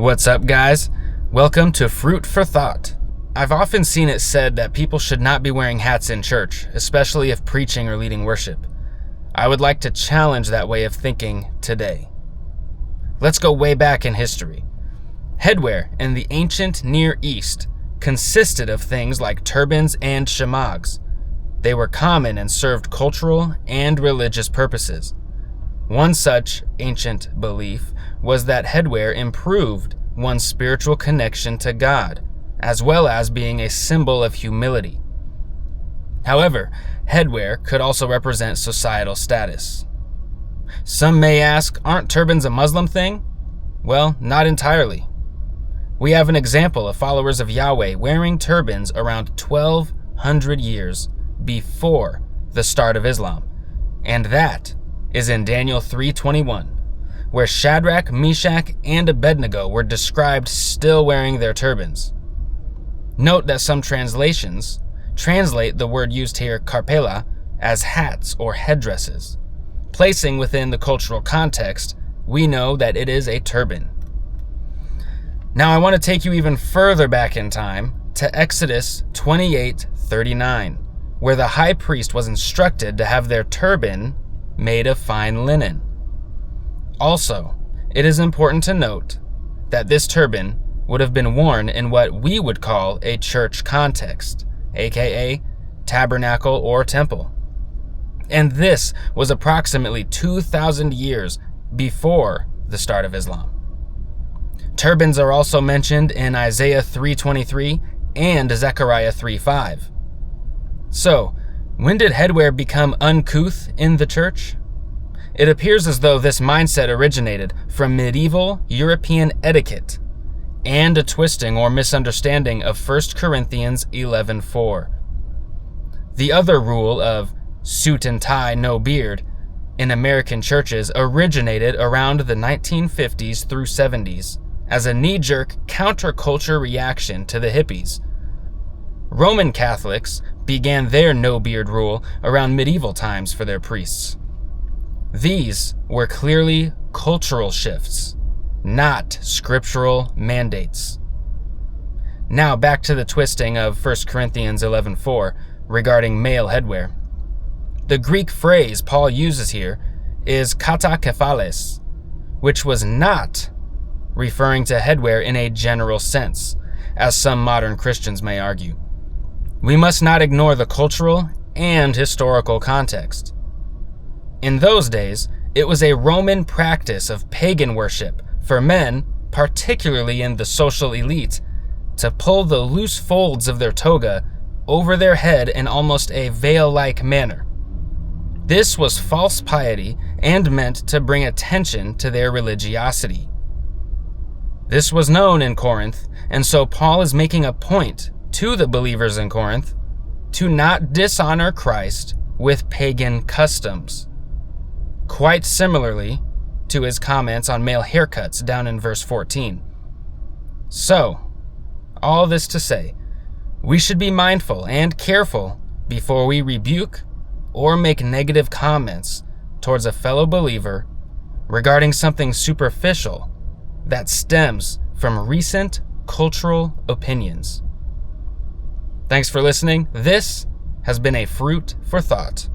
What's up, guys? Welcome to Fruit for Thought. I've often seen it said that people should not be wearing hats in church, especially if preaching or leading worship. I would like to challenge that way of thinking today. Let's go way back in history. Headwear in the ancient Near East consisted of things like turbans and shamags. They were common and served cultural and religious purposes. One such ancient belief was that headwear improved one's spiritual connection to God, as well as being a symbol of humility. However, headwear could also represent societal status. Some may ask, aren't turbans a Muslim thing? Well, not entirely. We have an example of followers of Yahweh wearing turbans around 1200 years before the start of Islam, and that is in Daniel 3:21, where Shadrach, Meshach, and Abednego were described still wearing their turbans. Note that some translations translate the word used here, karpela, as hats or headdresses. Placing within the cultural context, we know that it is a turban. Now I want to take you even further back in time to Exodus 28:39, where the high priest was instructed to have their turban made of fine linen. Also, it is important to note that this turban would have been worn in what we would call a church context, aka tabernacle or temple. And this was approximately 2,000 years before the start of Islam. Turbans are also mentioned in Isaiah 3:23 and Zechariah 3:5. So, when did headwear become uncouth in the church? It appears as though this mindset originated from medieval European etiquette and a twisting or misunderstanding of 1 Corinthians 11:4. The other rule of suit and tie, no beard in American churches originated around the 1950s through 70s as a knee-jerk counterculture reaction to the hippies. Roman Catholics began their no-beard rule around medieval times for their priests. These were clearly cultural shifts, not scriptural mandates. Now back to the twisting of 1 Corinthians 11:4 regarding male headwear. The Greek phrase Paul uses here is katakephales, which was not referring to headwear in a general sense, as some modern Christians may argue. We must not ignore the cultural and historical context. In those days, it was a Roman practice of pagan worship for men, particularly in the social elite, to pull the loose folds of their toga over their head in almost a veil-like manner. This was false piety and meant to bring attention to their religiosity. This was known in Corinth, and so Paul is making a point to the believers in Corinth to not dishonor Christ with pagan customs. Quite similarly to his comments on male haircuts down in verse 14. So, all this to say, we should be mindful and careful before we rebuke or make negative comments towards a fellow believer regarding something superficial that stems from recent cultural opinions. Thanks for listening. This has been a Fruit for Thought.